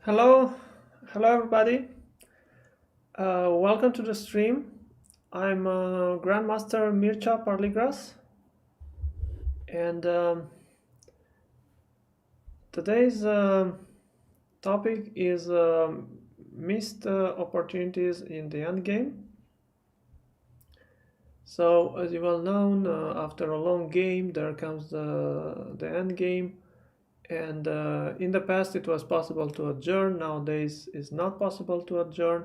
Hello, hello everybody. Welcome to the stream. I'm Grandmaster Mircea Parligras, and today's topic is missed opportunities in the endgame. So, as you well know, after a long game, there comes the end game, and in the past it was possible to adjourn. Nowadays, it's not possible to adjourn.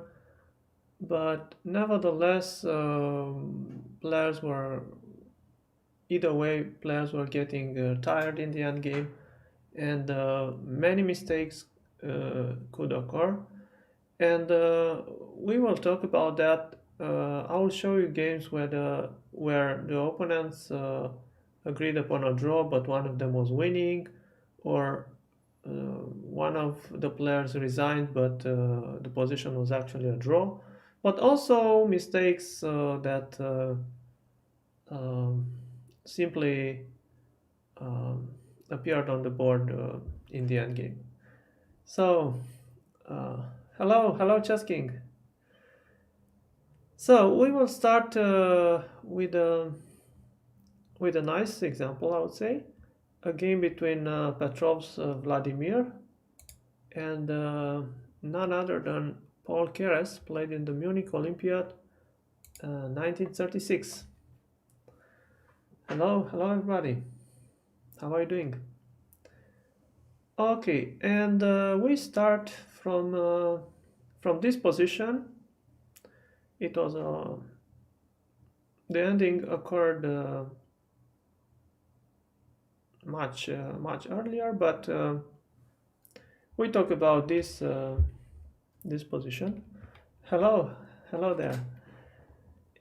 But nevertheless, players were either way. Players were getting tired in the end game, and many mistakes could occur. And we will talk about that. I will show you games where the opponents agreed upon a draw, but one of them was winning, or one of the players resigned, but the position was actually a draw. But also mistakes that um, simply appeared on the board in the end game. So, uh, hello, Chess King. So we will start with a nice example, I would say, a game between Petrov's Vladimir and none other than Paul Keres, played in the Munich Olympiad 1936. Hello everybody. How are you doing? Okay, and we start from this position. It was the ending occurred much earlier, but we talk about this position. Hello there.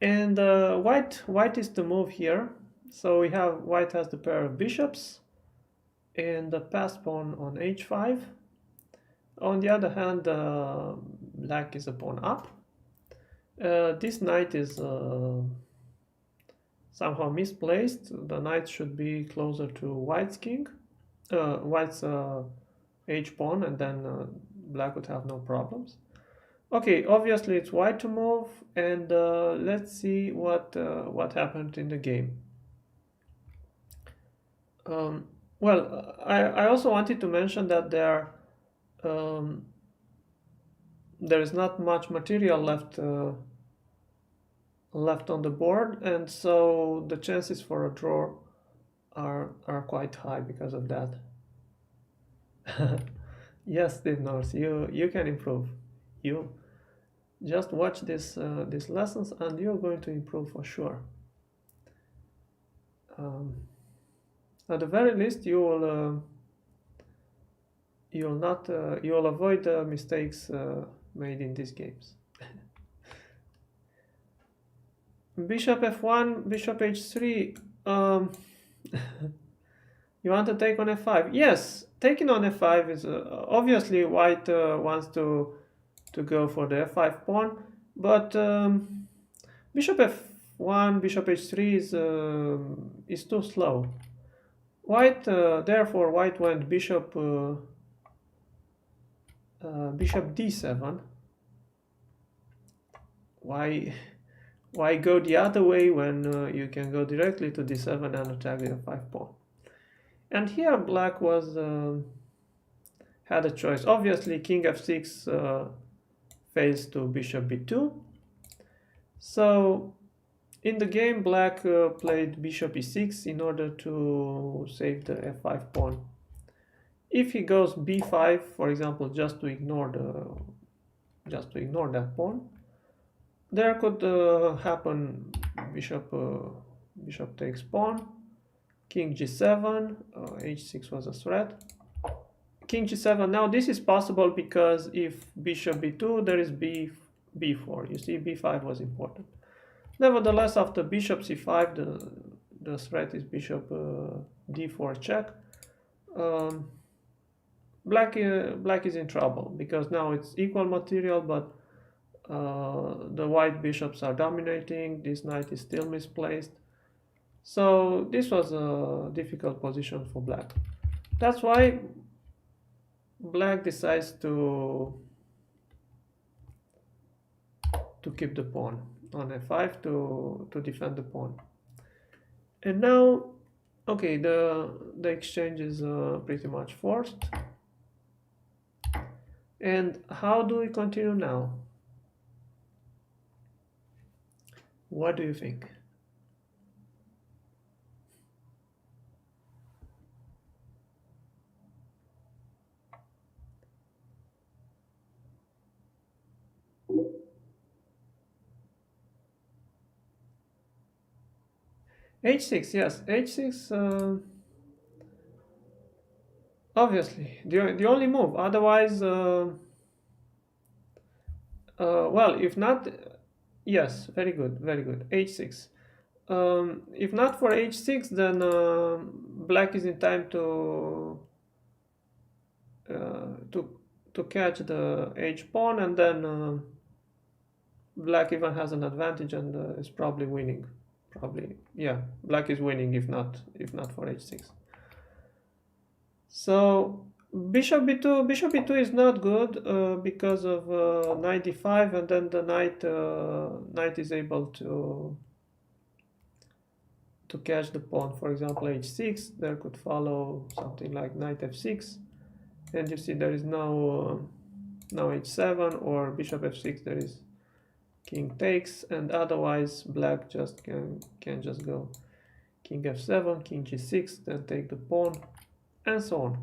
And white is the move here. So we have white has the pair of bishops and the passed pawn on h5. On the other hand, black is a pawn up. This knight is somehow misplaced. The knight should be closer to white's king, white's h pawn, and then black would have no problems. Okay, obviously it's white to move, and let's see what happened in the game. Well, I also wanted to mention that there is not much material left on the board, and so the chances for a draw are quite high because of that. Yes, Steve Norris, you can improve. You just watch these lessons and you're going to improve for sure. At the very least, you will avoid the mistakes made in these games. Bishop f1, bishop h3. You want to take on f5? Yes, taking on f5 is obviously white wants to go for the f5 pawn, but bishop f1, bishop h3 is too slow. White, therefore, white went bishop d7. Why go the other way when you can go directly to d7 and attack the f5 pawn? And here black had a choice. Obviously, king f6 fails to bishop b2. So in the game, black played bishop e6 in order to save the f5 pawn. If he goes b5, for example, just to ignore that pawn, there could happen bishop takes pawn, king g7, h6 was a threat, king g7. Now this is possible because if bishop b2, there is b4. You see, b5 was important. Nevertheless, after bishop c5, the threat is bishop d4 check. Black is in trouble because now it's equal material, but the white bishops are dominating. This knight is still misplaced. So this was a difficult position for black. That's why black decides to keep the pawn on f5 to defend the pawn. And now, okay, the exchange is pretty much forced. And how do we continue now? What do you think? h6, yes, h6, obviously, the only move. Otherwise, well, if not, yes, very good, h6. If not for h6, then black is in time to catch the h pawn, and then black even has an advantage and is probably winning. Probably, yeah, black is winning if not for h6. So bishop b2 is not good because of knight d5, and then the knight is able to catch the pawn. For example, h6, there could follow something like knight f6, and you see there is no h7 or bishop f6. There is king takes, and otherwise black just can just go king f7, king g6, then take the pawn, and so on.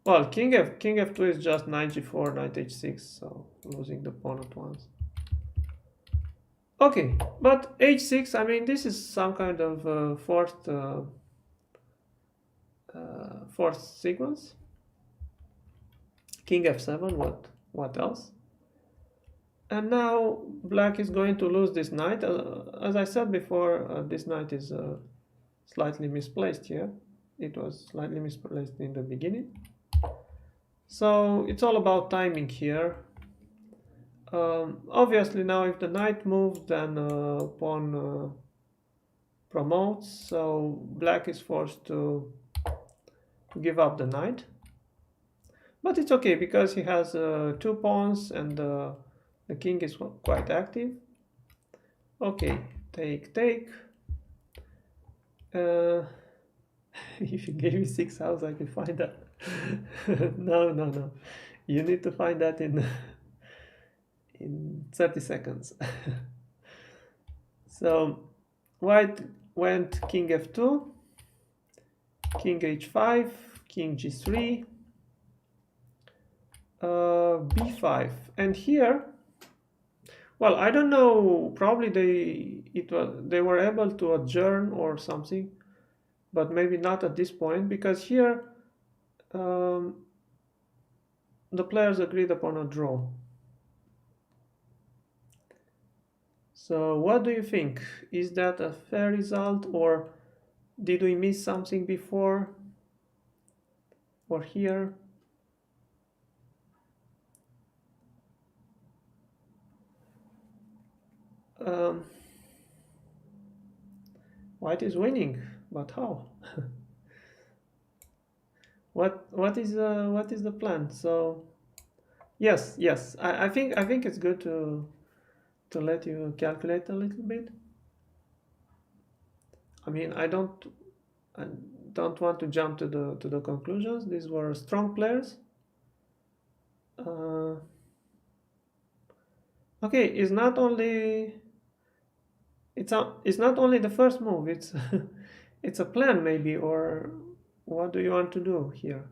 Well, king f2 is just knight g4, knight h6, so losing the pawn at once. Okay, but h6, I mean, this is some kind of forced sequence. King f7, what else? And now black is going to lose this knight. As I said before, this knight is slightly misplaced here. It was slightly misplaced in the beginning. So it's all about timing here. Obviously now if the knight moves, then pawn promotes, so black is forced to give up the knight. But it's okay because he has 2 pawns and the king is quite active. Okay, take. If you gave me 6 hours, I could find that. No. You need to find that in 30 seconds. So white went king f2, king h5, king g3, b5, and here, well, I don't know, probably they were able to adjourn or something, but maybe not at this point, because here the players agreed upon a draw. So what do you think? Is that a fair result, or did we miss something before or here? White is winning, but how? What is the plan? So yes, I think it's good to let you calculate a little bit. I mean, I don't want to jump to the conclusions. These were strong players. Okay, it's not only the first move. It's it's a plan maybe, or what do you want to do here?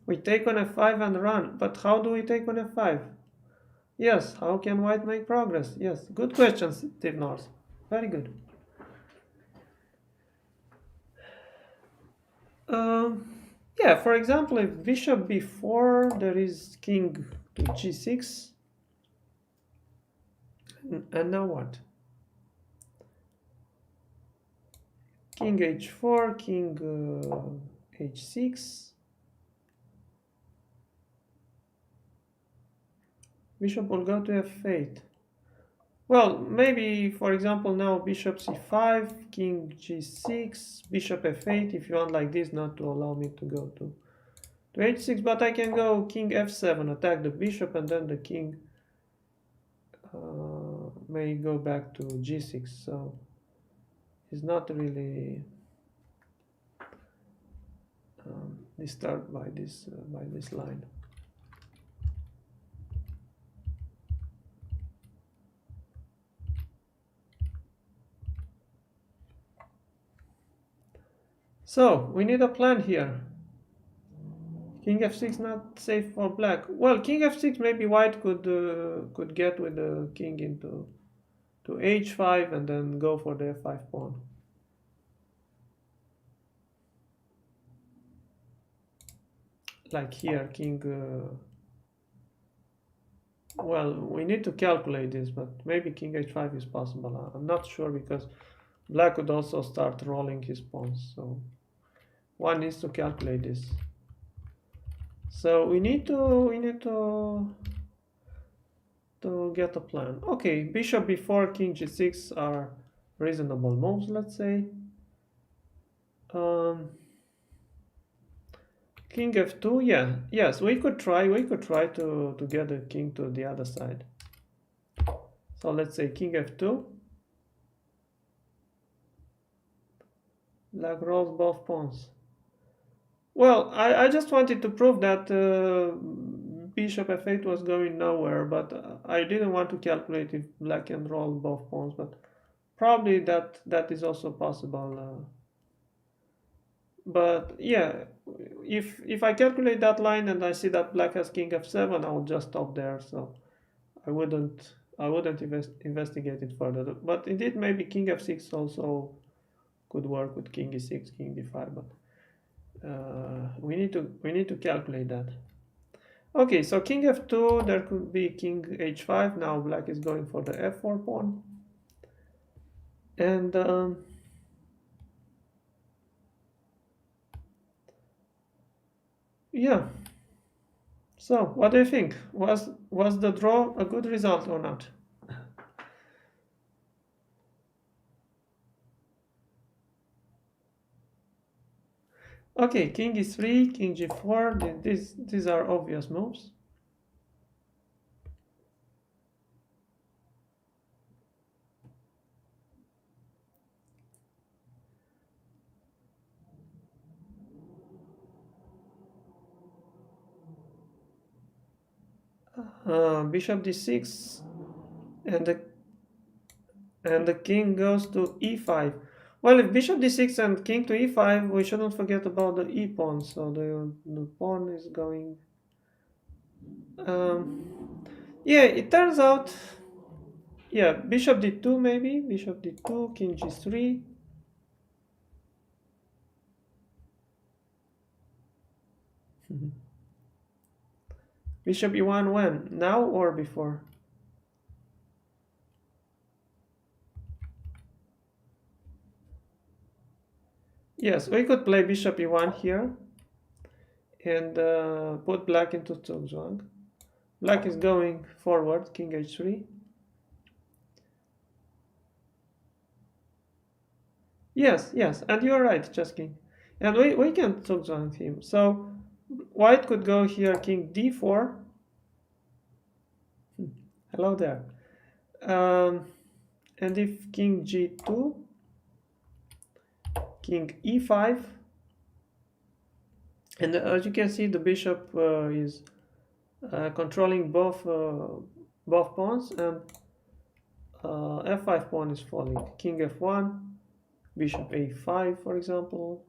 We take on f5 and run, but how do we take on f5? Yes, how can white make progress? Yes, good question, Steve North. Very good. Yeah, for example, if bishop b4, there is king to g6. And now what? King h4, king h6. Bishop will go to f8. Well, maybe, for example, now bishop c5, king g6, bishop f8, if you want like this, not to allow me to go to h6, but I can go king f7, attack the bishop, and then the king may go back to g6, so it's not really disturbed by this line. So we need a plan here. King f6 not safe for black. Well, king f6 maybe white could get with the king into h5 and then go for the f5 pawn. Like here, king. Well, we need to calculate this, but maybe king h5 is possible. I'm not sure because black could also start rolling his pawns. So one needs to calculate this. So we need to get a plan. Okay, bishop b4, king g6 are reasonable moves, let's say. King f2, yeah, yes, we could try to get the king to the other side. So let's say king f2. Black rolls both pawns. Well, I just wanted to prove that bishop f8 was going nowhere, but I didn't want to calculate if black can roll both pawns, but probably that is also possible. But yeah, if I calculate that line and I see that black has king f7, I will just stop there. So I wouldn't investigate it further. But indeed, maybe king f6 also could work with king e6, king d5. But we need to calculate that. Okay, so king f2, there could be king h5. Now black is going for the f4 pawn, and yeah. So what do you think? Was the draw a good result or not? Okay, king e3, king g4. These are obvious moves. Bishop d6, and the king goes to e5. Well, if bishop d6 and king to e5, we shouldn't forget about the e pawn. So the pawn is going. Yeah, it turns out. Yeah, bishop d2 maybe. Bishop d2, king g3. Bishop e1 when? Now or before? Yes, we could play bishop e1 here and put black into zugzwang. Black is going forward, king h3. Yes, and you're right, just king. And we can zugzwang him. So white could go here, king d4. Hello there. And if king g2, king e5, and as you can see, the bishop is controlling both pawns, and f5 pawn is falling. King f1, bishop a5, for example.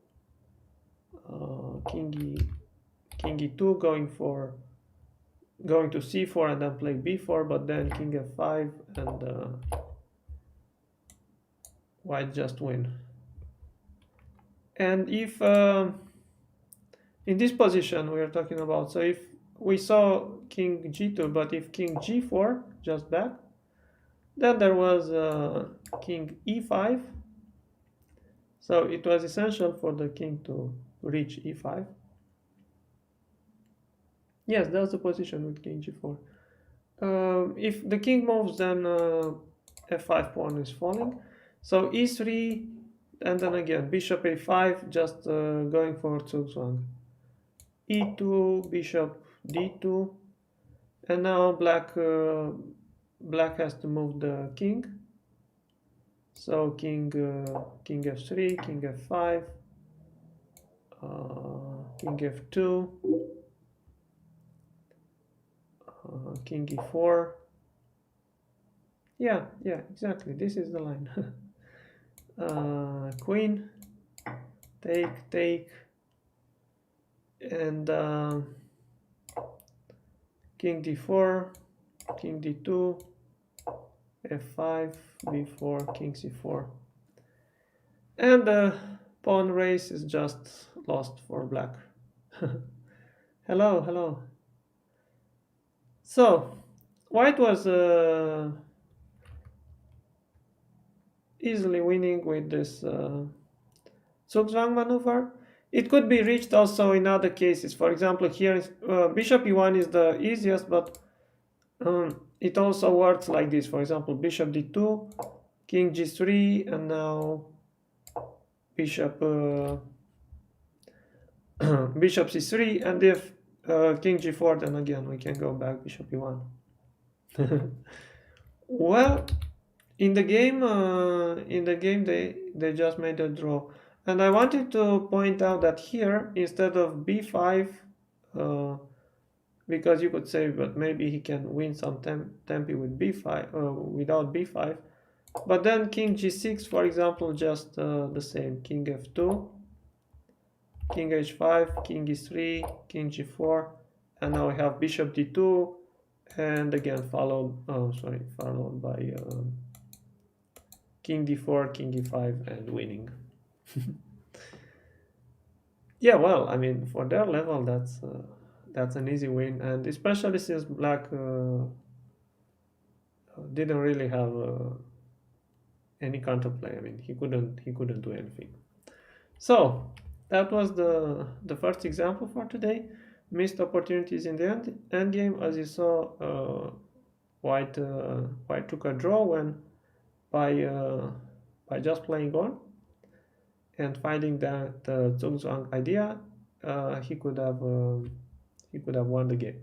King e2 going to c4 and then play b4, but then king f5 and white just win. And if in this position we are talking about, so if we saw king g2, but if king g4 just back, then there was king e5. So it was essential for the king to reach e5. Yes, that's the position with king g4. If the king moves, then f5 pawn is falling. So e3, and then again bishop a5, just going for Zugzwang. e2, bishop d2, and now black has to move the king. So king f3, king f5, king f2, king e4. Yeah, exactly. This is the line. Queen, take, and king d4, king d2, f5, b4, king c4, and the pawn race is just lost for black. Hello. So white was easily winning with this Zugzwang maneuver. It could be reached also in other cases. For example, here bishop e1 is the easiest, but it also works like this. For example, bishop d2, king g3, and now bishop bishop c3, and if king g4, then again we can go back bishop e1. Well, in the game they just made a draw, and I wanted to point out that here instead of b5, because you could say, but maybe he can win some tempi with b5 without b5, but then king g6, for example, just the same, king f2, king h5, king e3, king g4, and now we have bishop d2, and again followed by king d4, king e5, and winning. Yeah, well, I mean, for their level, that's an easy win, and especially since black didn't really have any counterplay. I mean, he couldn't do anything. So that was the first example for today. Missed opportunities in the end game. As you saw, white took a draw when by just playing on and finding that the Zugzwang idea, he could have won the game.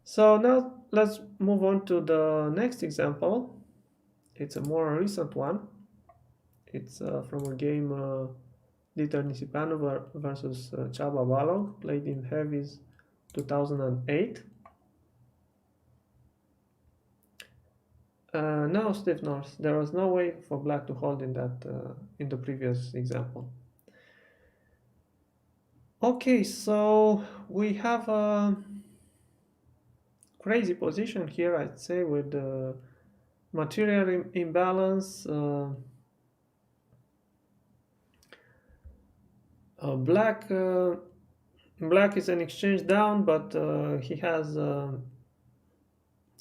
So now let's move on to the next example. It's a more recent one. It's from a game Dieter Nisipeanu versus Csaba Balogh, played in Heviz 2008. No, stiff north. There was no way for black to hold in that in the previous example. Okay, so we have a crazy position here, I'd say, with the material imbalance. Black is an exchange down, but he has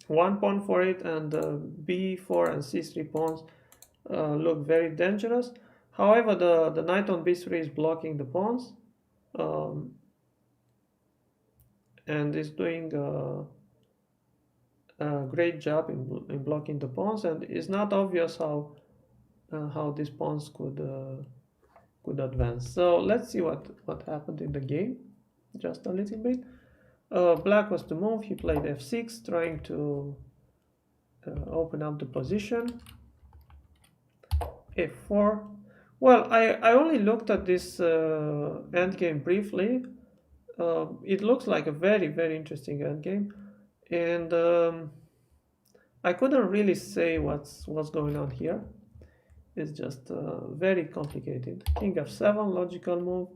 one pawn for it, and b4 and c3 pawns look very dangerous. However, the knight on b3 is blocking the pawns, and is doing a great job in blocking the pawns, and it's not obvious how these pawns could advance. So let's see what happened in the game, just a little bit. Black was to move. He played f6, trying to open up the position. f4. Well, I only looked at this endgame briefly. It looks like a very, very interesting endgame, and I couldn't really say what's going on here. It's just very complicated. King f7, logical move.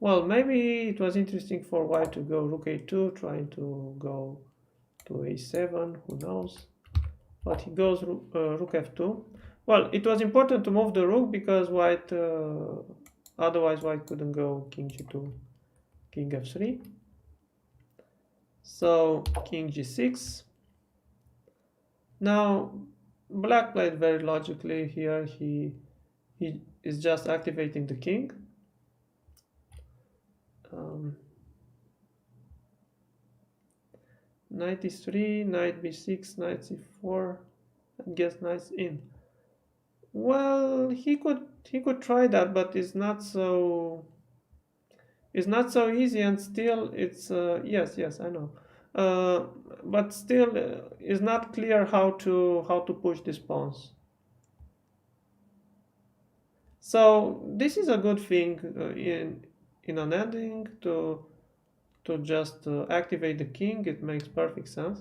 Well, maybe it was interesting for white to go rook a2, trying to go to a7, who knows. But he goes rook f2. Well, it was important to move the rook because white, otherwise white couldn't go king g2, king f3. So king g6. Now black played very logically here. He is just activating the king. Knight e3, knight b6, knight c4, and guess knight in. Well, he could try that, but it's not so easy, and still it's yes, I know, but still it's not clear how to push these pawns. So this is a good thing in an ending to just activate the king. It makes perfect sense.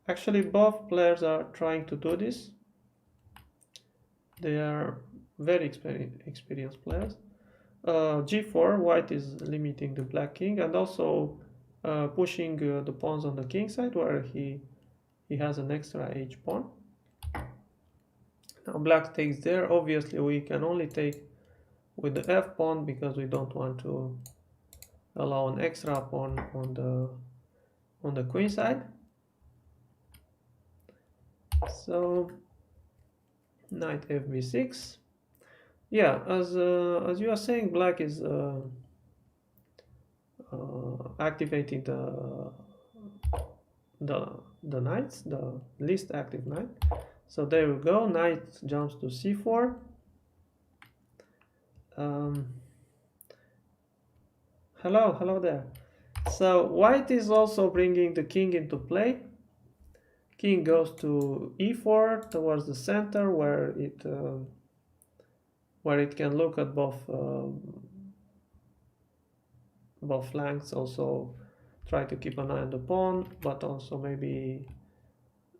Actually, both players are trying to do this. They are very experienced players. G4, white is limiting the black king, and also pushing the pawns on the king side where he has an extra h pawn. Now black takes there. Obviously we can only take with the f pawn because we don't want to allow an extra pawn on the queen side. So knight fb6. Yeah, as you are saying, black is activating the knights, the least active knight. So there we go. Knight jumps to c4. Hello there. So white is also bringing the king into play. King goes to e4 towards the center where it can look at both flanks. Also try to keep an eye on the pawn, but also maybe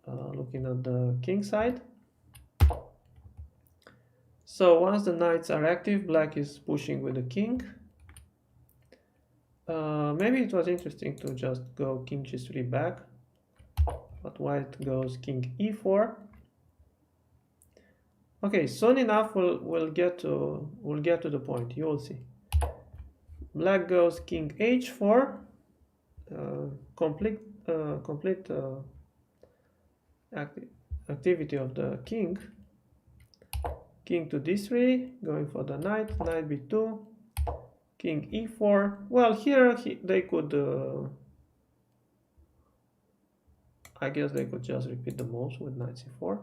looking at the king side. So once the knights are active, black is pushing with the king. Maybe it was interesting to just go king g3 back, but white goes king e4. Okay, soon enough we'll get to the point. You will see. Black goes king h4. Complete activity of the king. King to d3, going for the knight. Knight b2. King e4. Well, here they could. I guess they could just repeat the moves with knight c4.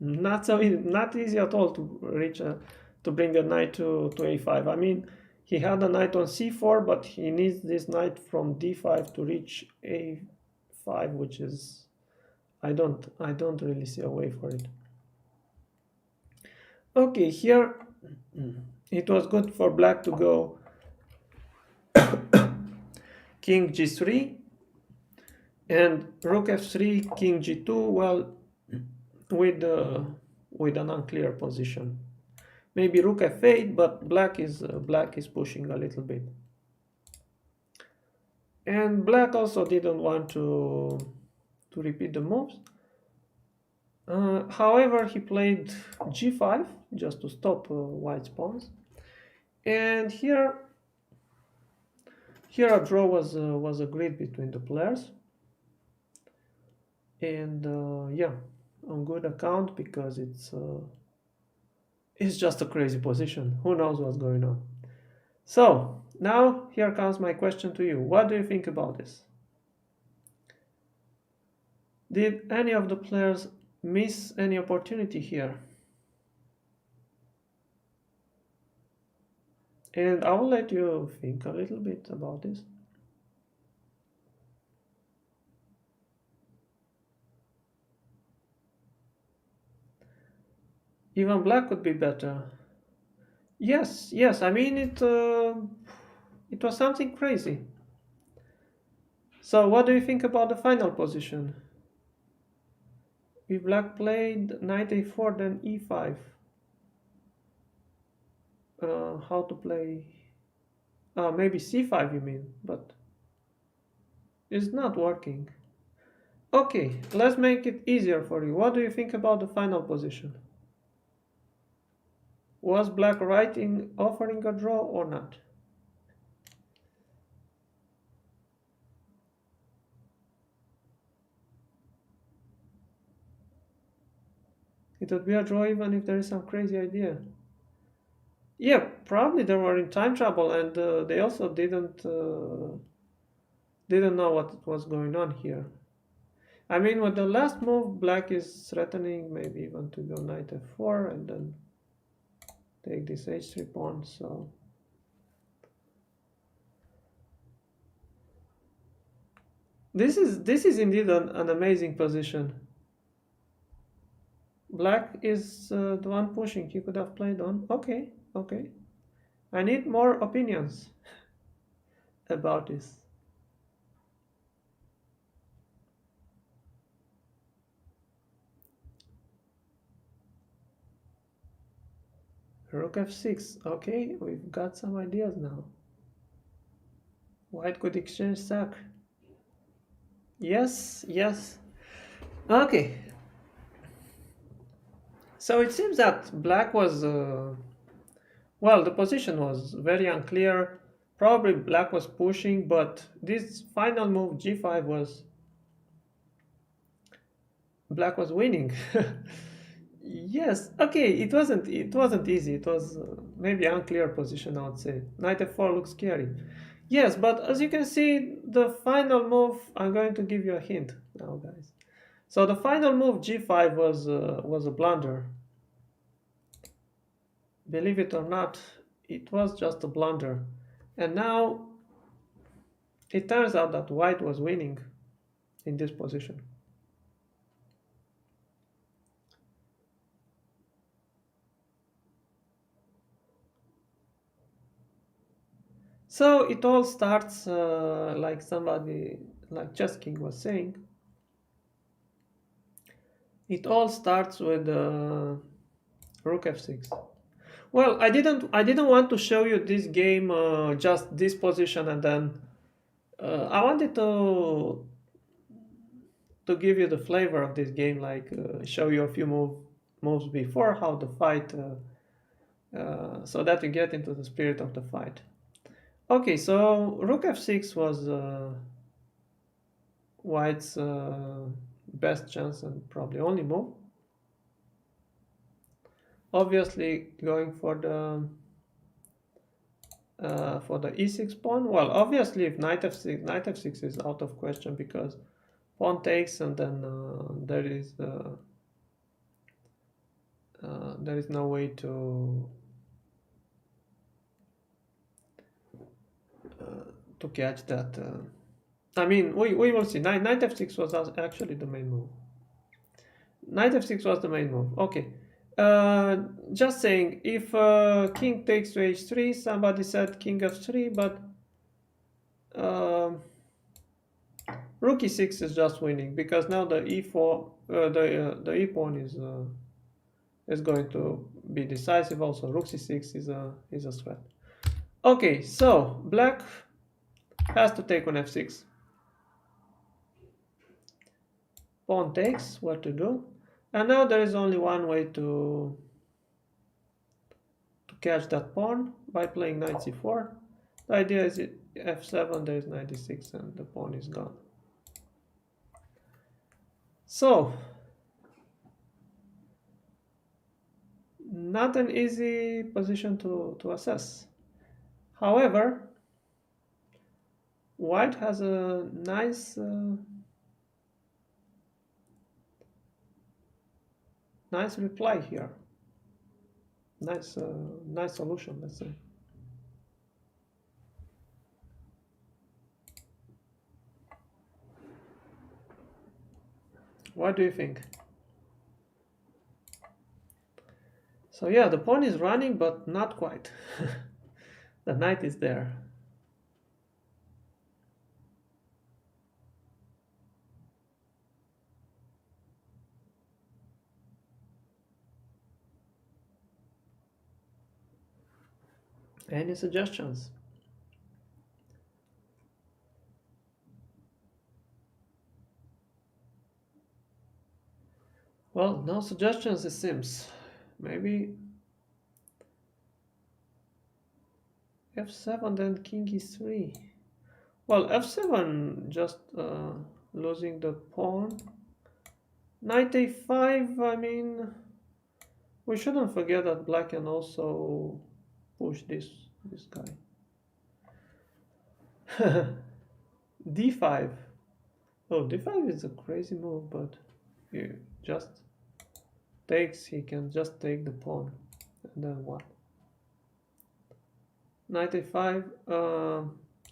Not easy at all to reach to bring a knight to a5. I mean, he had a knight on c4, but he needs this knight from d5 to reach a5, which is I don't really see a way for it. Okay, here it was good for black to go king g3 and rook f3, king g2. Well, with an unclear position. Maybe rook f8, but black is pushing a little bit. And black also didn't want to repeat the moves. However, he played g5 just to stop white's pawns. And here a draw was agreed between the players. And yeah, on good account, because it's just a crazy position. Who knows what's going on? So now here comes my question to you. What do you think about this? Did any of the players miss any opportunity here? And I will let you think a little bit about this. Even black could be better. Yes. I mean, it was something crazy. So what do you think about the final position? If black played knight a4, then e5. How to play? Maybe c5 you mean, but it's not working. Okay, let's make it easier for you. What do you think about the final position? Was black right in offering a draw or not? It would be a draw even if there is some crazy idea. Yeah, probably they were in time trouble, and they also didn't know what was going on here. I mean, with the last move, black is threatening maybe even to go knight f4 and then take this h3 pawn. So this is indeed an amazing position. Black is the one pushing. He could have played on. Okay, okay. I need more opinions about this. Rook f6. Okay, we've got some ideas now. White could exchange sack. Yes, yes. Okay. So it seems that black was, well, the position was very unclear. Probably black was pushing, but this final move, g5, was black was winning. Yes, okay, it wasn't easy. It was maybe unclear position, I would say. Knight f4 looks scary. Yes, but as you can see, the final move, I'm going to give you a hint now, guys. So the final move, g5, was a blunder. Believe it or not, it was just a blunder. And now it turns out that white was winning in this position. So it all starts like somebody, like Chess King was saying, it all starts with rook f6. Well, I didn't want to show you this game, just this position, and then I wanted to give you the flavor of this game, like show you a few moves before how the fight, so that you get into the spirit of the fight. Okay, so rook f6 was white's best chance and probably only move. Obviously, going for the e6 pawn. Well, obviously, if knight f6 is out of question because pawn takes, and then there is no way to catch that. I mean, we will see. Knight f6 was actually the main move. Knight f6 was the main move. Okay. Just saying, if king takes to h3, somebody said king f3, but rook e6 is just winning because now the e4, the e pawn is going to be decisive. Also, rook c6 is a threat. Okay, so black has to take on f6. Pawn takes. What to do? And now there is only one way to catch that pawn by playing knight c4. The idea is f7, there is knight d6, and the pawn is gone. So, not an easy position to assess. However, white has a nice reply here. Nice solution, let's say. What do you think? So yeah, the pawn is running, but not quite. The knight is there. Any suggestions? Well, no suggestions, it seems. Maybe f7, then king e3. Well, f7 just losing the pawn. Knight a5, I mean, we shouldn't forget that black can also push this guy. d5. Oh, d5 is a crazy move, but he just takes. He can just take the pawn, and then what? Knight a5,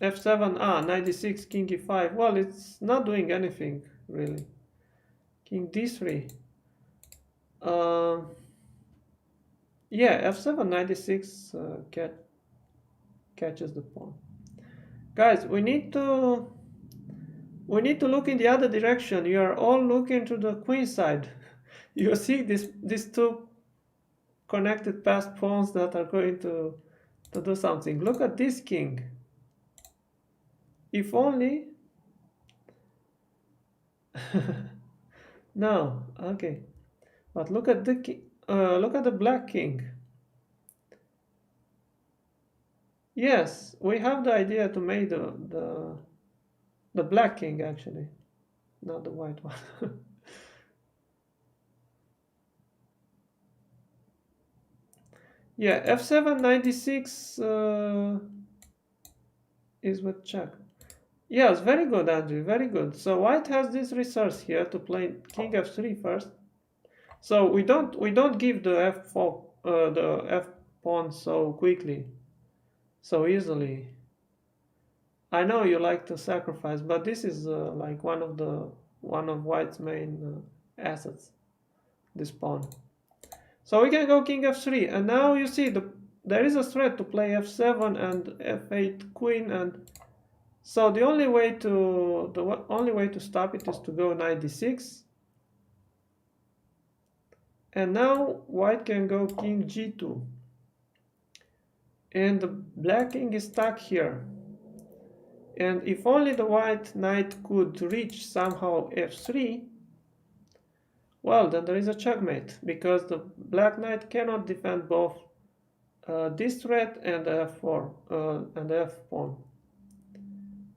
f7, knight d6, king e5. Well, it's not doing anything really. King d3. Yeah, f7, knight d6 catches the pawn. Guys, we need to look in the other direction. You are all looking to the queen side. You see these two connected passed pawns that are going to do something. Look at this king. If only. No, okay. But look at the look at the black king. Yes, we have the idea to make the black king actually, not the white one. Yeah, f7, 96 is with check. Yes, very good, Andrew, very good. So white has this resource here to play king f3 first. So we don't give the f4 the f pawn so quickly, so easily. I know you like to sacrifice, but this is like one of white's main assets, this pawn. So we can go king f3, and now you see there is a threat to play f7 and f8 queen, and so the only way to stop it is to go knight d6. And now white can go king g2. And the black king is stuck here. And if only the white knight could reach somehow f3, well, then there is a checkmate, because the black knight cannot defend both this threat and the f4 and the f pawn.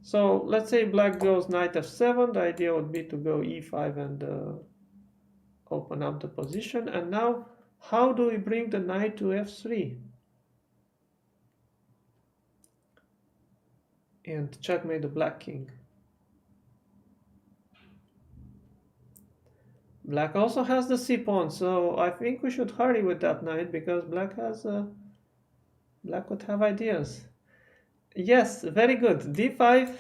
So let's say black goes knight f7. The idea would be to go e5 and open up the position. And now, how do we bring the knight to f3? And checkmate the black king. Black also has the c pawn, so I think we should hurry with that knight, because black would have ideas. Yes, very good. d5.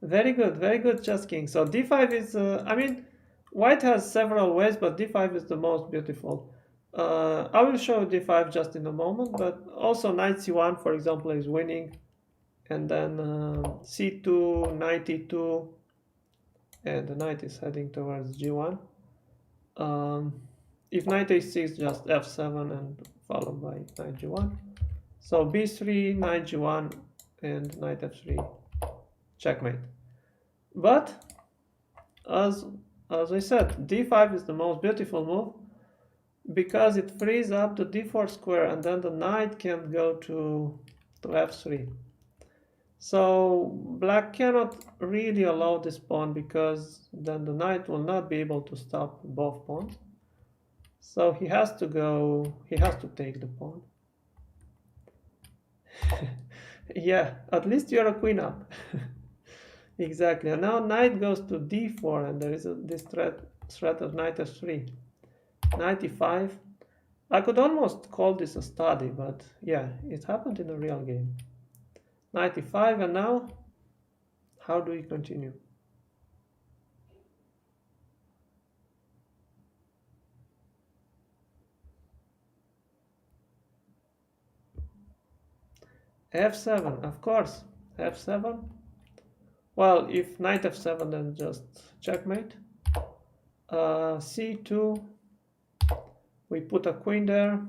Very good, chess king. So d5 is, I mean, white has several ways, but d5 is the most beautiful. I will show d5 just in a moment, but also knight c1, for example, is winning. And then c2, knight e2, and the knight is heading towards g1. If knight a6, just f7 and followed by knight g1. So b3, knight g1, and knight f3, checkmate. But as I said, d5 is the most beautiful move, because it frees up the d4 square, and then the knight can go to f3. So black cannot really allow this pawn, because then the knight will not be able to stop both pawns. So he has to take the pawn. Yeah, at least you're a queen up. Exactly. And now knight goes to d4, and there is this threat of knight f3. Knight e5. I could almost call this a study, but yeah, it happened in a real game. Knight e5, and now how do we continue? f7, of course. f7. Well, if knight f7, then just checkmate. c2. We put a queen there.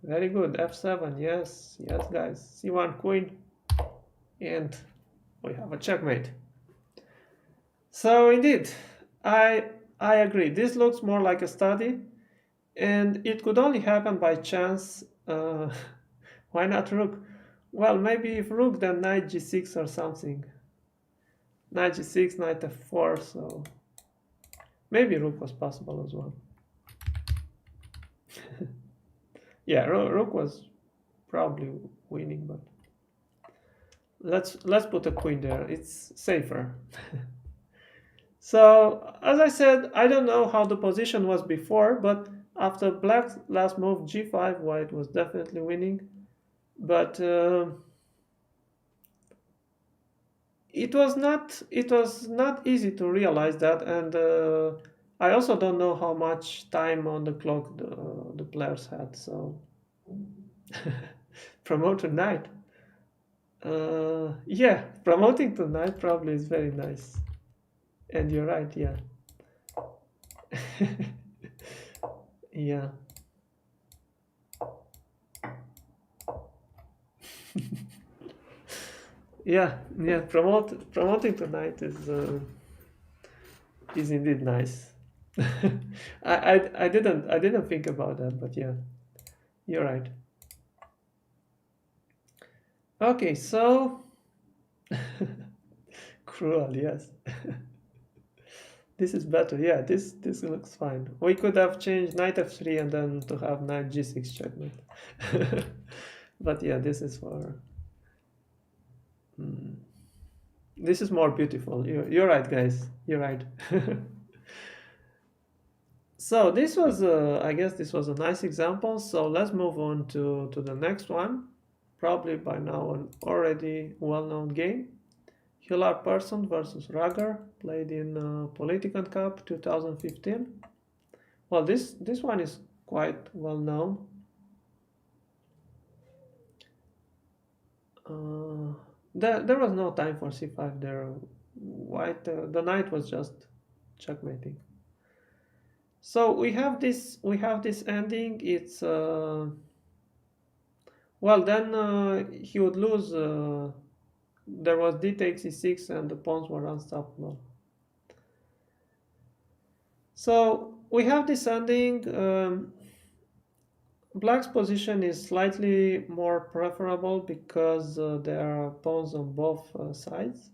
Very good. f7. Yes, guys. c1 queen, and we have a checkmate. So indeed, I agree. This looks more like a study, and it could only happen by chance. Why not rook? Well, maybe if rook, then knight g6 or something. Knight g6, knight f4. So maybe rook was possible as well. Yeah, rook was probably winning, but let's put a queen there. It's safer. So as I said, I don't know how the position was before, but after black's last move g5, white was definitely winning. But it was not easy to realize that, and I also don't know how much time on the clock the players had. So promote to knight. Yeah, promoting to knight probably is very nice, and you're right. Yeah. Yeah. Yeah, promoting tonight is indeed nice. I didn't think about that, but yeah, you're right. Okay, so cruel, yes. This is better. Yeah, this looks fine. We could have changed knight f3 and then to have knight g6 checkmate. But yeah, this is for this is more beautiful. You're right, guys. You're right. So this was, I guess, this was a nice example. So let's move on to the next one. Probably by now an already well-known game. Hillar Persson versus Rager, played in Politiken Cup 2015. Well, this one is quite well known. There was no time for c5 there. White, the knight was just checkmating. So we have this ending. It's well, then he would lose. There was d takes e6 and the pawns were unstoppable. So we have this ending. Black's position is slightly more preferable because there are pawns on both sides,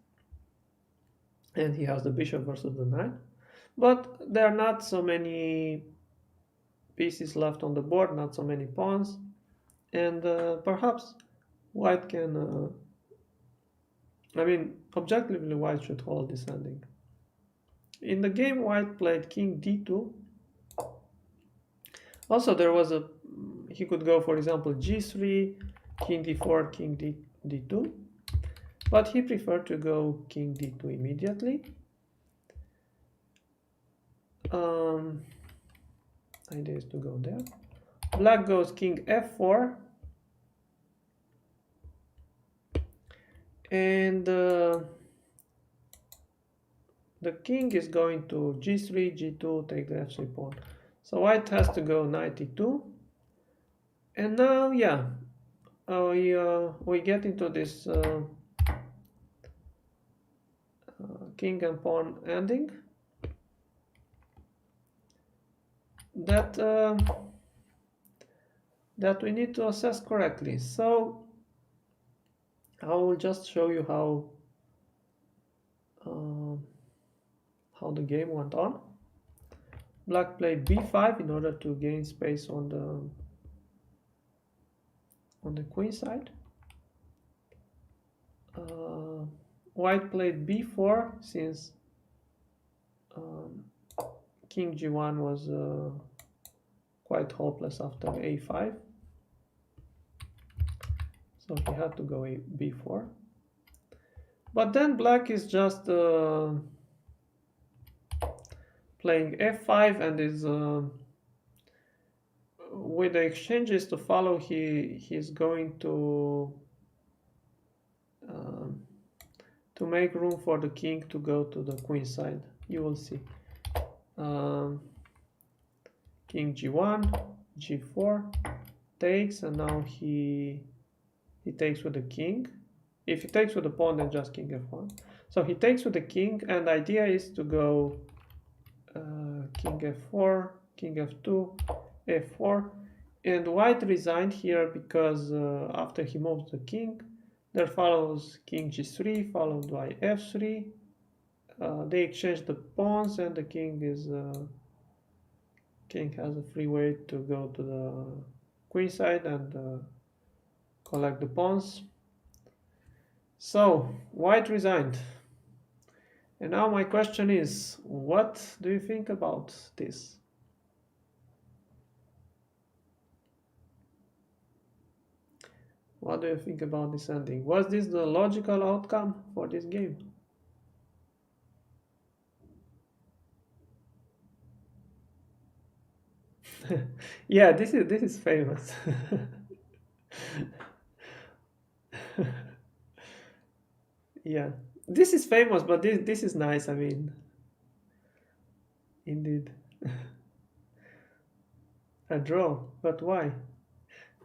and he has the bishop versus the knight. But there are not so many pieces left on the board, not so many pawns, and perhaps white can. I mean, objectively, white should hold this ending. In the game, white played king d2. Also, there was he could go, for example, g3, king d4, king d2, but he preferred to go king d2 immediately. Idea is to go there. Black goes king f4, and the king is going to g3, g2, take the f3 pawn. So white has to go knight e2, and now, yeah, we get into this king and pawn ending that that we need to assess correctly. So I will just show you how the game went on. Black played b5 in order to gain space on the queen side. White played b4 since king g1 was quite hopeless after a5. So he had to go b4. But then black is just playing f5 and is with the exchanges to follow, he's going to make room for the king to go to the queen side. You will see. King g1, g4 takes, and now he takes with the king. If he takes with the pawn, then just king f1. So he takes with the king, and the idea is to go king f4, king f2, f4, and white resigned here because after he moves the king, there follows king g3 followed by f3. They exchange the pawns, and the king has a free way to go to the queenside and collect the pawns. So white resigned. And now my question is, what do you think about this? What do you think about this ending? Was this the logical outcome for this game? Yeah, this is famous. Yeah, this is famous, but this is nice. I mean, indeed, a draw. But why?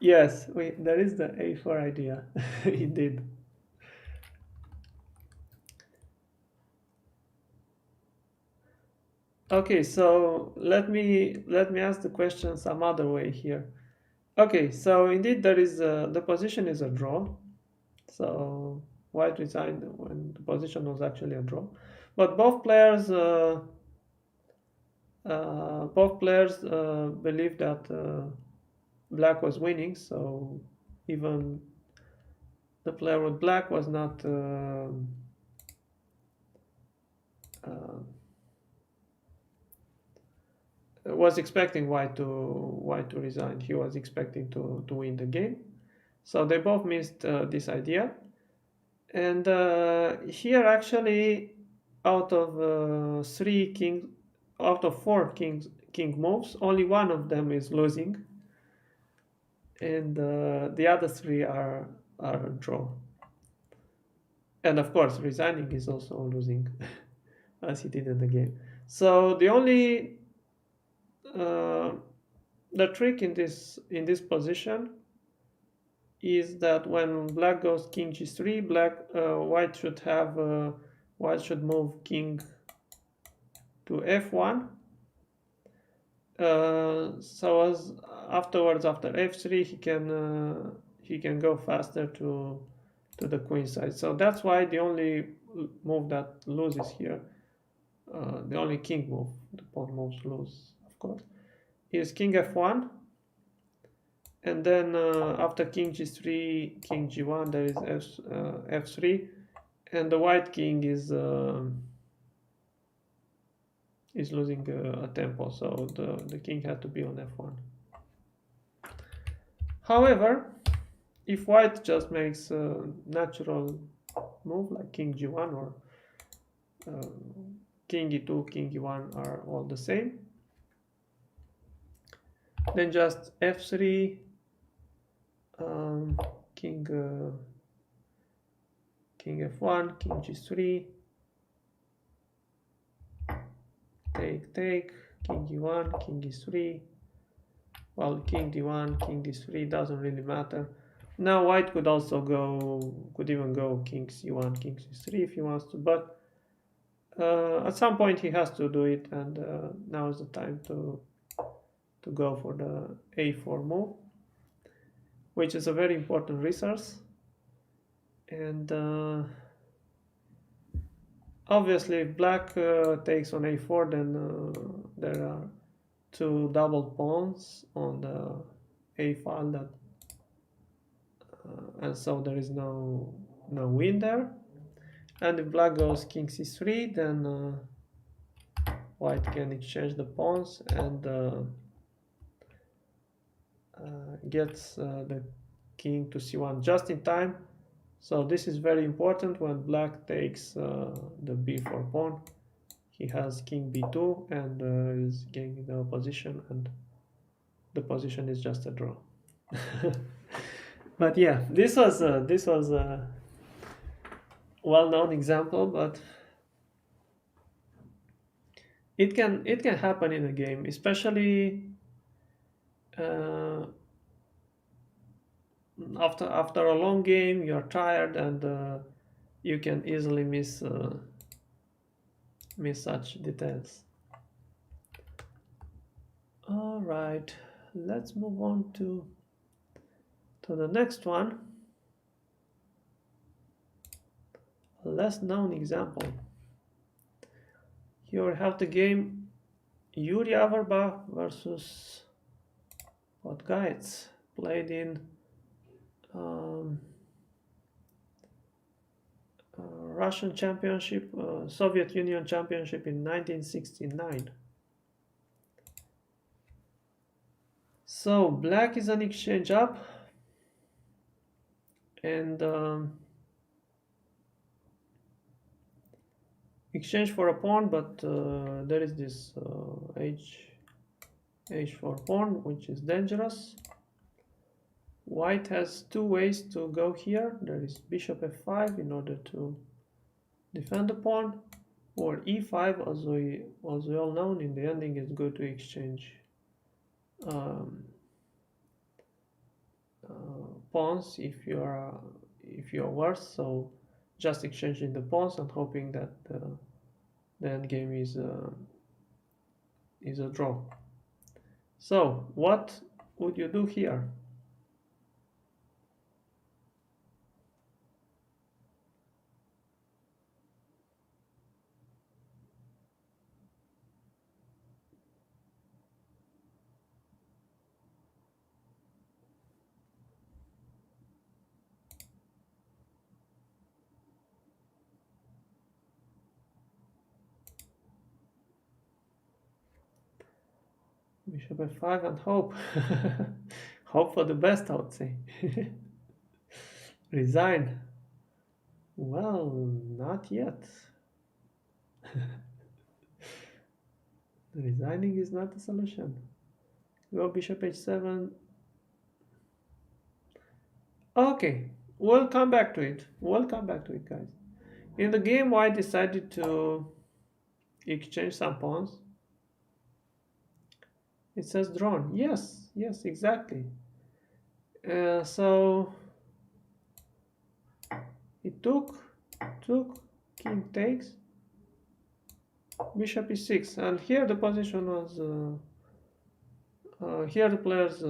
Yes, there is the A4 idea. Indeed. Okay, so let me ask the question some other way here. Okay, so indeed there is the position is a draw. So white resigned when the position was actually a draw, but both players believed that black was winning. So even the player with black was not was expecting white to resign. He was expecting to win the game. So they both missed this idea. And here actually, out of four king moves, only one of them is losing, and the other three are a draw. And of course, resigning is also losing, as he did in the game. So the only the trick in this position is that when black goes king g3, white should move king to f1. So as afterwards, after f3, he can go faster to the queen side. So that's why the only move that loses here, the only king move, the pawn moves lose, of course, is king f1. And then after king g3, king g1, there is f3, and the white king is losing a tempo, so the king had to be on f1. However, if white just makes a natural move like king g1 or king e2, king e1 are all the same, then just f3, king f1, king g3, take, king e1, king e3. Well, king d1, king d3 doesn't really matter. Now white could even go king c1, king c3 if he wants to, but at some point he has to do it, and now is the time to go for the a4 move, which is a very important resource. And obviously if black takes on a4, then there are two double pawns on the a file, that and so there is no win there. And if black goes king c3, then white can exchange the pawns and gets the king to c1 just in time. So this is very important. When black takes the b4 pawn, he has king b2 and is gaining the position, and the position is just a draw. But yeah, this was a well-known example, but it can happen in a game, especially after a long game. You're tired, and you can easily miss such details. All right, let's move on to the next one. A less known example. Here we have the game Yuri Averbakh versus Podgaets. played in Russian Championship, Soviet Union Championship in 1969. So black is an exchange up, and exchange for a pawn, but there is this h4 pawn, which is dangerous. White has two ways to go here. There is bishop f5 in order to defend the pawn, or e5, as we all know. In the ending, it's good to exchange pawns if you are worse. So just exchanging the pawns and hoping that the endgame is a draw. So what would you do here? Bishop f5 and hope. Hope for the best, I would say. Resign. Well, not yet. Resigning is not a solution. Go bishop h7. Okay, we'll come back to it. We'll come back to it, guys. In the game, white decided to exchange some pawns. It says drawn. Yes, exactly. So it took, king takes, bishop e6, and here the position was, here the players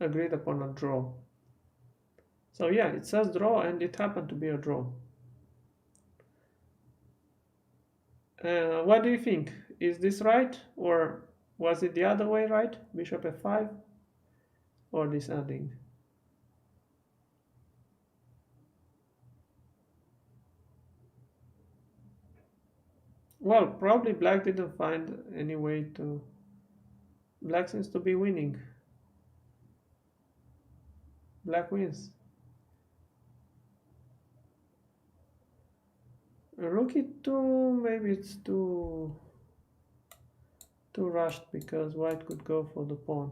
agreed upon a draw. So yeah, it says draw, and it happened to be a draw. What do you think? Is this right, or was it the other way right? Bishop f5, or this ending? Well, probably black didn't find any way to... Black seems to be winning. Black wins. Rook e2, maybe it's too rushed, because white could go for the pawn.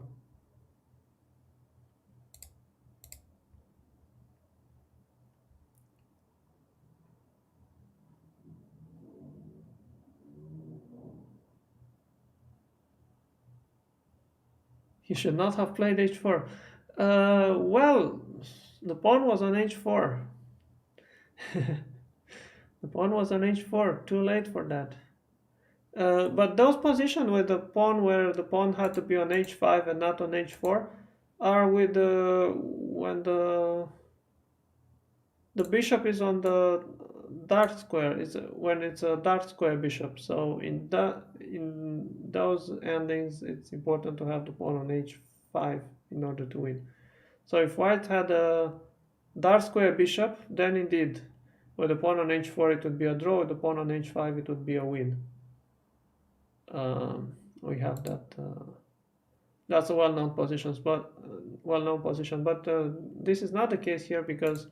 He should not have played h4. Well, the pawn was on h4. The pawn was on h4, too late for that. But those positions with the pawn where the pawn had to be on h5 and not on h4 are with when the bishop is on the dark square, is when it's a dark square bishop. So in those endings, it's important to have the pawn on h5 in order to win. So if white had a dark square bishop, then indeed, with the pawn on h4 it would be a draw. With the pawn on h5 it would be a win. We have that. That's a well-known position, but this is not the case here, because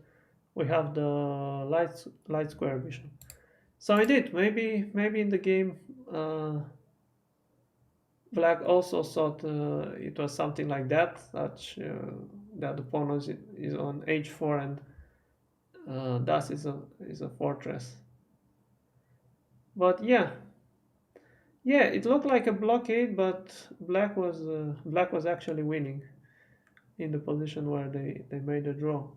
we have the light square bishop. So indeed, maybe in the game, black also thought it was something like that, such that the pawn is on h4 and thus is a fortress. But yeah, it looked like a blockade, but black was actually winning in the position where they made a draw.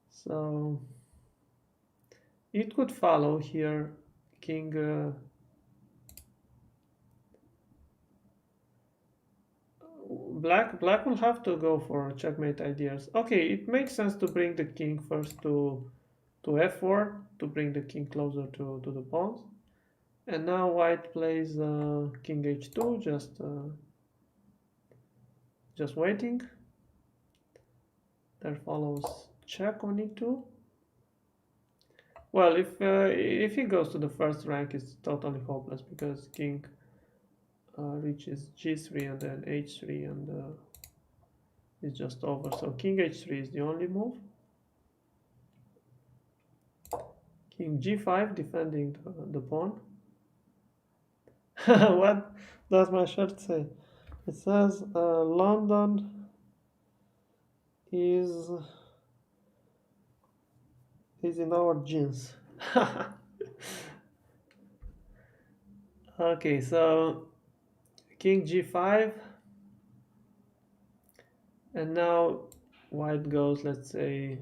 So it could follow here, king. Black will have to go for checkmate ideas. Okay, it makes sense to bring the king first to f4 to bring the king closer to the pawns. And now white plays king h2, just just waiting. There follows check on e2. Well, if he goes to the first rank, it's totally hopeless because king reaches g3 and then h3 and it's just over. So king h3 is the only move. King g5 defending the pawn. What does my shirt say? It says London is in our jeans. Okay, so king g5, and now white goes, let's say,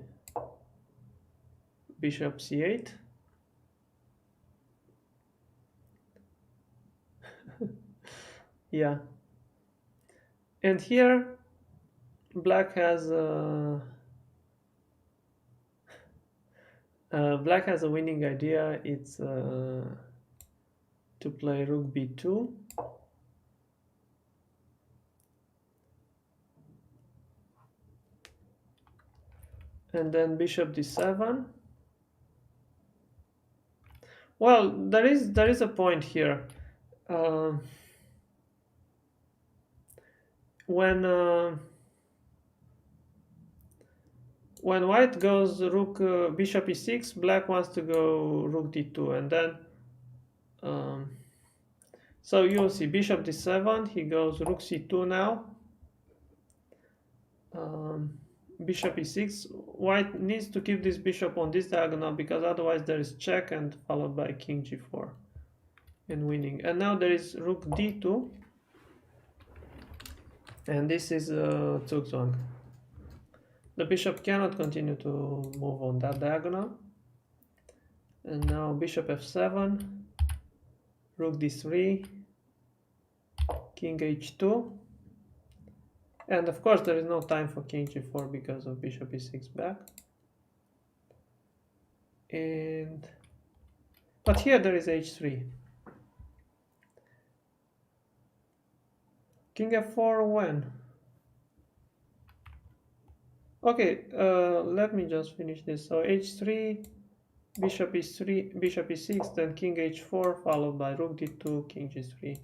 bishop c8. Yeah, and here black has a winning idea. It's to play rook b2. And then bishop d7. Well, there is a point here. When white goes rook bishop e6, black wants to go rook d2, and then so you'll see bishop d7. He goes rook c2 now. Bishop e6. White needs to keep this bishop on this diagonal because otherwise there is check and followed by king g4 and winning. And now there is rook d2, and this is Zugzwang. The bishop cannot continue to move on that diagonal. And now bishop f7, rook d3, king h2. And of course there is no time for king g4 because of bishop e6 back. But here there is h3. King f4 when? Okay, let me just finish this. So h3, bishop e3, bishop e6, then king h4 followed by rook d2, king g3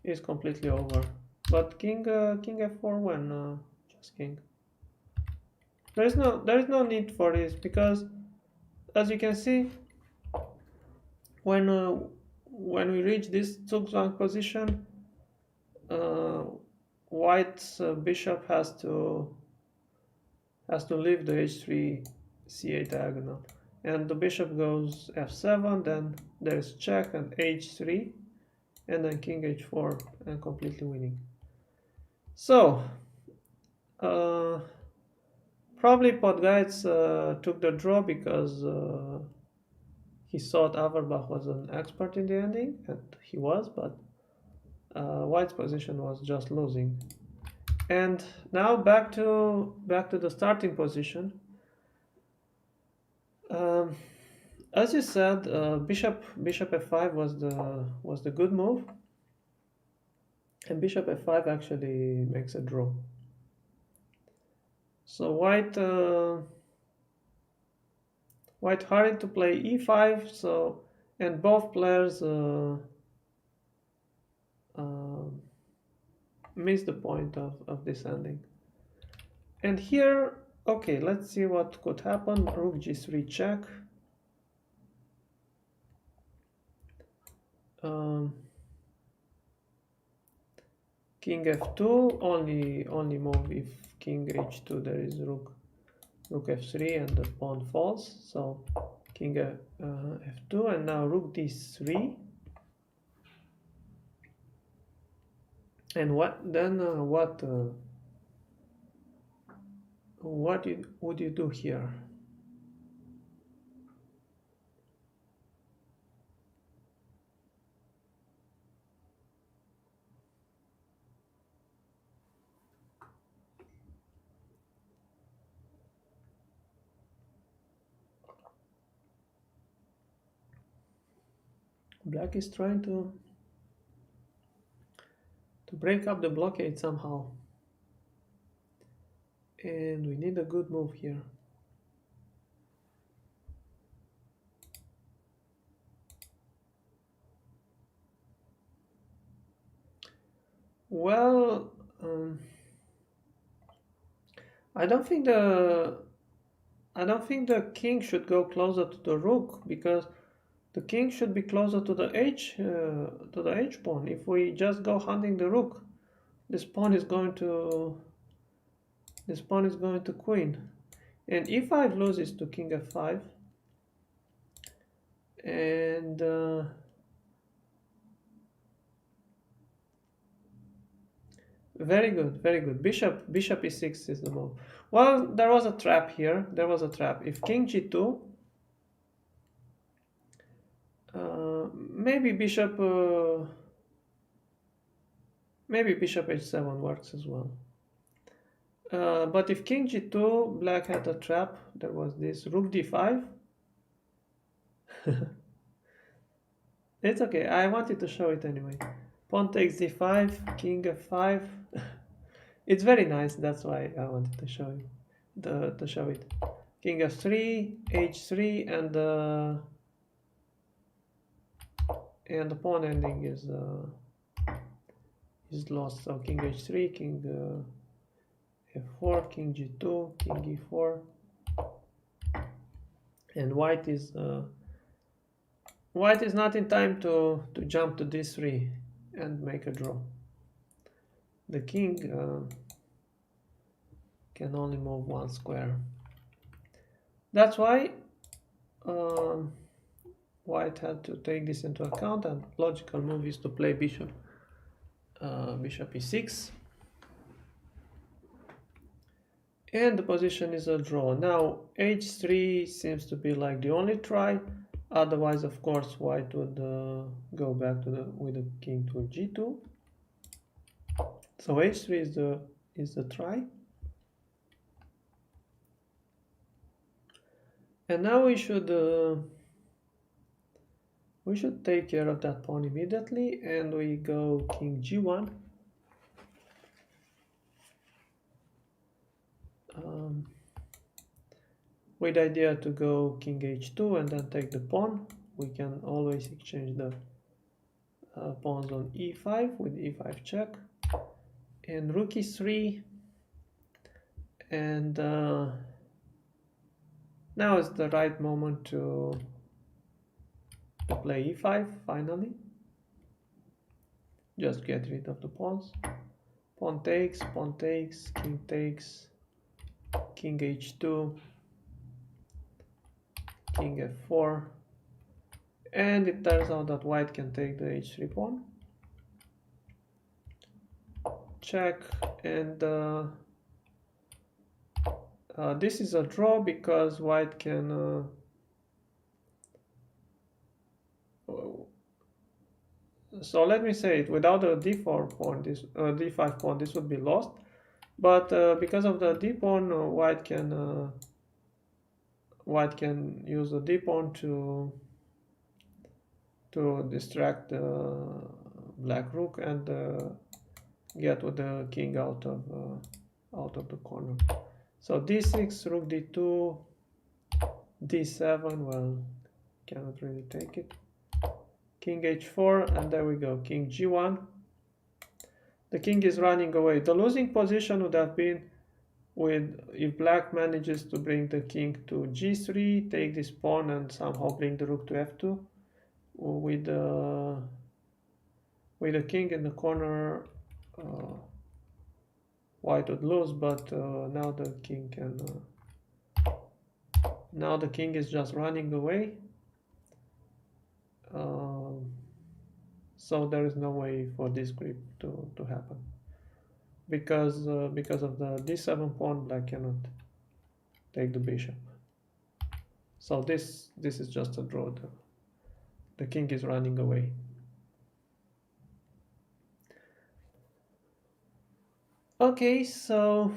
is completely over. But king f4 when? Just king. There is no need for this because, as you can see, when we reach this Zugzwang position, white's bishop has to leave the h3 c8 diagonal, and the bishop goes f7. Then there's check and h3, and then king h4 and completely winning. So probably Podgaets took the draw because he thought Averbach was an expert in the ending, and he was, but white's position was just losing. And now back to the starting position. As you said, bishop f5 was the good move, and bishop f5 actually makes a draw. So white hurried to play e5. So, and both players missed the point of this ending. And here, okay, let's see what could happen. Rook g3 check. King f2, only move if king h2 there is rook f3 and the pawn falls. So king f2, and now rook d3. And what then? What would you do here? Black is trying to break up the blockade somehow. And we need a good move here. Well, I don't think the king should go closer to the rook, because the king should be closer to the h pawn. If we just go hunting the rook, this pawn is going to queen, and e5 loses to king f5, and very good, very good. Bishop e6 is the move. Well, there was a trap here. There was a trap. If king g2, maybe bishop h7 works as well. But if king g2, black had a trap. There was this rook d5. It's okay. I wanted to show it anyway. Pawn takes d5, king f5. It's very nice. That's why I wanted to show you. To show it. King f3, h3, and the pawn ending is lost. So king h3, king f4, king g2, king e4, and white is not in time to jump to d3 and make a draw. The king can only move one square. That's why white had to take this into account, and logical move is to play bishop e6. And the position is a draw. Now h3 seems to be like the only try. Otherwise, of course, white would go back with the king to g2. So h3 is the try. And now we should take care of that pawn immediately, and we go king g1. With the idea to go king h2 and then take the pawn. We can always exchange the pawns on e5 with e5 check, and rook e3, and now is the right moment to play e5 finally. Just get rid of the pawns. Pawn takes, king takes, king h2, king f4, and it turns out that white can take the h3 pawn. Check, and this is a draw because white can so let me say it, without a d4 pawn, this d5 pawn, this would be lost, but because of the d pawn, white can use the d pawn to distract the black rook and get with the king out of the corner. So d6, rook d2, d7. Well, cannot really take it. King h4, and there we go, king g1. The king is running away. The losing position would have been if black manages to bring the king to g3, take this pawn, and somehow bring the rook to f2. With the king in the corner, white would lose, but now the king can. Now the king is just running away. So there is no way for this grip to happen, because of the d7 pawn, black cannot take the bishop. So this is just a draw. The king is running away. Okay, so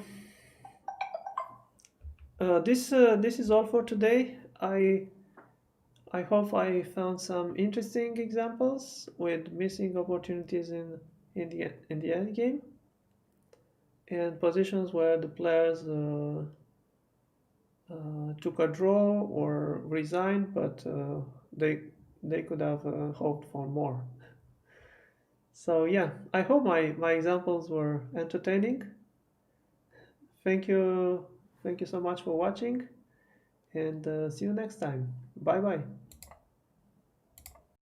this is all for today. I hope I found some interesting examples with missing opportunities in the end game. and positions where the players took a draw or resigned, but they could have hoped for more. So yeah, I hope my examples were entertaining. Thank you, thank you so much for watching, and see you next time. Bye bye.